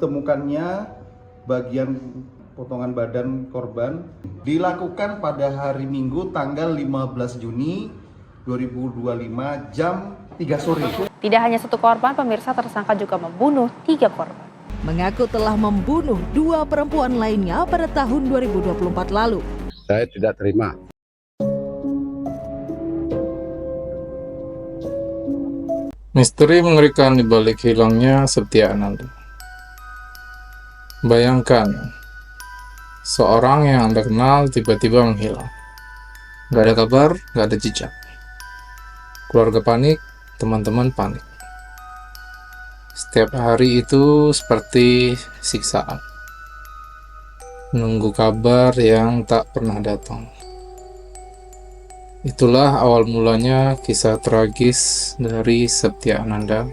Temukannya bagian potongan badan korban dilakukan pada hari Minggu tanggal 15 Juni 2025 jam 3 sore. Tidak hanya satu korban, pemirsa, tersangka juga membunuh 3 korban. Mengaku telah membunuh 2 perempuan lainnya pada tahun 2024 lalu. Saya tidak terima. Misteri mengerikan di balik hilangnya Setia Ananda. Bayangkan, seorang yang Anda kenal tiba-tiba menghilang. Gak ada kabar, gak ada jejak. Keluarga panik, teman-teman panik. Setiap hari itu seperti siksaan. Menunggu kabar yang tak pernah datang. Itulah awal mulanya kisah tragis dari Setia Ananda,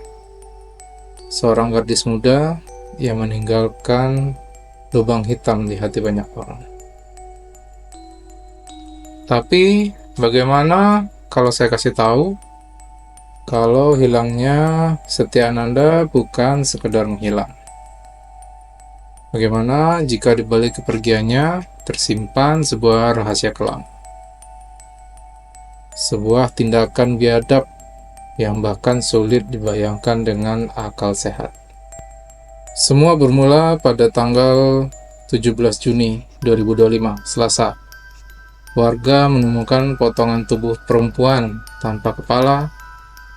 seorang gadis muda yang meninggalkan lubang hitam di hati banyak orang. Tapi bagaimana kalau saya kasih tahu kalau hilangnya Setia Ananda bukan sekedar menghilang? Bagaimana jika di balik kepergiannya tersimpan sebuah rahasia kelam? Sebuah tindakan biadab yang bahkan sulit dibayangkan dengan akal sehat. Semua bermula pada tanggal 17 Juni 2025, Selasa. Warga menemukan potongan tubuh perempuan tanpa kepala,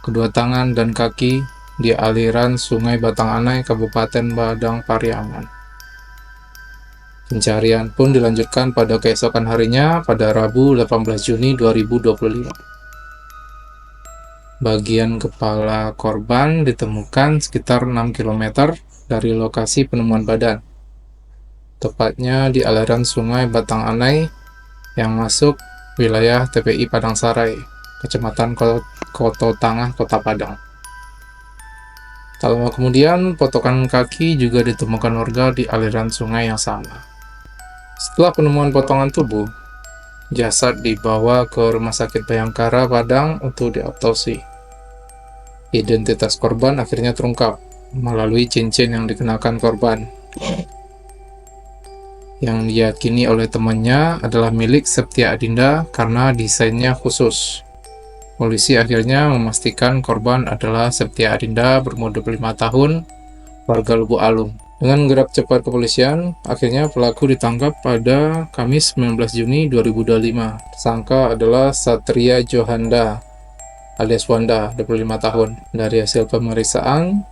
kedua tangan dan kaki di aliran Sungai Batang Anai, Kabupaten Padang Pariaman. Pencarian pun dilanjutkan pada keesokan harinya pada Rabu 18 Juni 2025. Bagian kepala korban ditemukan sekitar 6 km dari lokasi penemuan badan, tepatnya di aliran Sungai Batang Anai yang masuk wilayah TPI Padang Sarai, Kecamatan Koto Tangah, Kota Padang. Tak lama kemudian, potongan kaki juga ditemukan warga di aliran sungai yang sama. Setelah penemuan potongan tubuh, jasad dibawa ke Rumah Sakit Bayangkara Padang untuk diautopsi. Identitas korban akhirnya terungkap melalui cincin yang dikenakan korban, yang diyakini oleh temannya adalah milik Setia Adinda karena desainnya khusus. Polisi akhirnya memastikan korban adalah Setia Adinda berumur 25 tahun, warga Lubuk Alung. Dengan gerak cepat kepolisian, akhirnya pelaku ditangkap pada Kamis 19 Juni 2025. Tersangka adalah Satria Johanda alias Wanda, 25 tahun. Dari hasil pemeriksaan,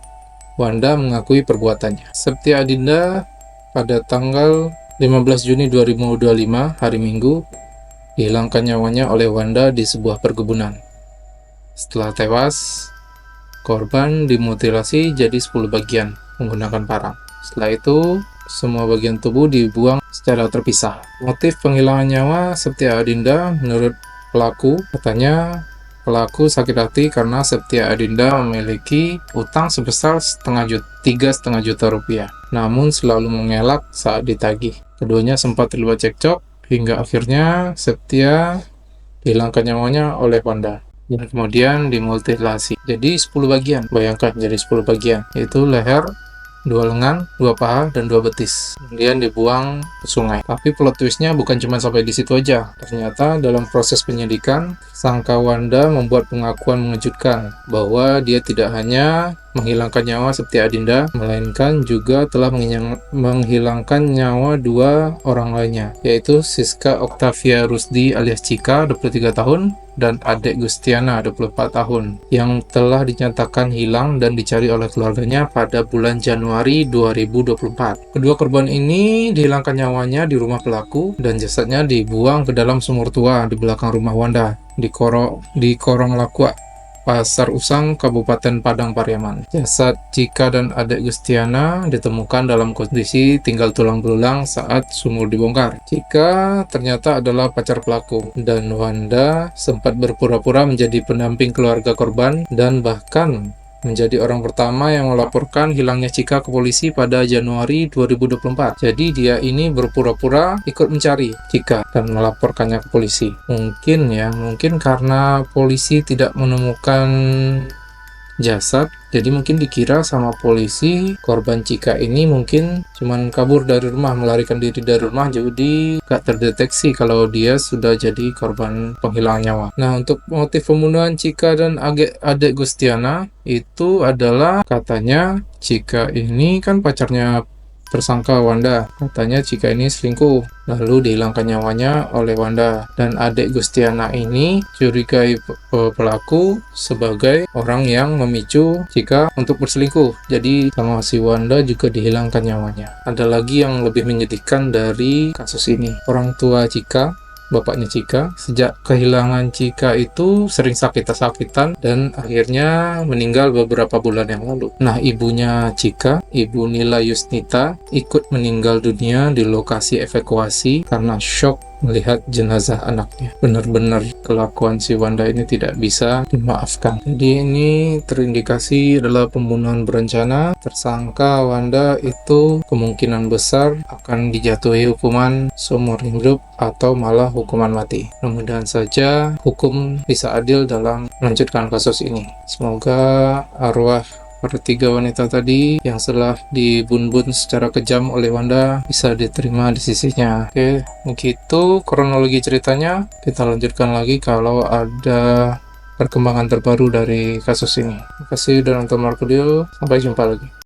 Wanda mengakui perbuatannya. Setia Adinda pada tanggal 15 Juni 2025, hari Minggu, dihilangkan nyawanya oleh Wanda di sebuah perkebunan. Setelah tewas, korban dimutilasi jadi 10 bagian menggunakan parang. Setelah itu, semua bagian tubuh dibuang secara terpisah. Motif penghilangan nyawa Setia Adinda menurut pelaku, katanya pelaku sakit hati karena Setia Adinda memiliki utang sebesar 3,5 juta rupiah, namun selalu mengelak saat ditagih. Keduanya sempat terlibat cekcok hingga akhirnya Setia dihilangkan nyawanya oleh Wanda dan kemudian dimutilasi jadi 10 bagian. Bayangkan jadi 10 bagian, yaitu leher, 2 lengan, 2 paha, dan 2 betis. Kemudian dibuang ke sungai. Tapi plot twistnya bukan cuma sampai di situ aja. Ternyata dalam proses penyidikan, sangka Wanda membuat pengakuan mengejutkan bahwa dia tidak hanya menghilangkan nyawa Setia Adinda, melainkan juga telah menghilangkan nyawa 2 orang lainnya, yaitu Siska Oktavia Rusdi alias Cika, 23 tahun, dan adik Gustiana, 24 tahun, yang telah dinyatakan hilang dan dicari oleh keluarganya pada bulan Januari 2024. Kedua korban ini dihilangkan nyawanya di rumah pelaku dan jasadnya dibuang ke dalam sumur tua di belakang rumah Wanda di Korong Lakwa, Pasar Usang, Kabupaten Padang Pariaman. Jasad Cika dan adik Gustiana ditemukan dalam kondisi tinggal tulang belulang saat sumur dibongkar. Cika ternyata adalah pacar pelaku, dan Wanda sempat berpura-pura menjadi pendamping keluarga korban dan bahkan menjadi orang pertama yang melaporkan hilangnya Cika ke polisi pada Januari 2024. Jadi dia ini berpura-pura ikut mencari Cika dan melaporkannya ke polisi. Mungkin karena polisi tidak menemukan jasad. Jadi mungkin dikira sama polisi korban Chika ini mungkin cuman kabur dari rumah, melarikan diri dari rumah, jadi gak terdeteksi kalau dia sudah jadi korban penghilangan nyawa. Nah, untuk motif pembunuhan Chika dan adik Gustiana itu adalah katanya Chika ini kan pacarnya tersangka Wanda. Katanya Chika ini selingkuh, lalu dihilangkan nyawanya oleh Wanda. Dan adik Gustiana ini curigai pelaku sebagai orang yang memicu Chika untuk berselingkuh. Jadi sama si Wanda juga dihilangkan nyawanya. Ada lagi yang lebih menyedihkan dari kasus ini. Orang tua Chika, bapaknya Chika, sejak kehilangan Chika itu sering sakit-sakitan dan akhirnya meninggal beberapa bulan yang lalu. Nah, ibunya Chika, Ibu Nila Yusnita, ikut meninggal dunia di lokasi evakuasi karena shock melihat jenazah anaknya. Benar-benar kelakuan si Wanda ini tidak bisa dimaafkan. Jadi ini terindikasi adalah pembunuhan berencana. Tersangka Wanda itu kemungkinan besar akan dijatuhi hukuman seumur hidup atau malah hukuman mati. Mudah-mudahan saja hukum bisa adil dalam melanjutkan kasus ini. Semoga arwah para 3 wanita tadi yang telah dibun-bun secara kejam oleh Wanda bisa diterima di sisinya. Oke, begitu kronologi ceritanya. Kita lanjutkan lagi kalau ada perkembangan terbaru dari kasus ini. Terima kasih sudah nonton Marco Dio. Sampai jumpa lagi.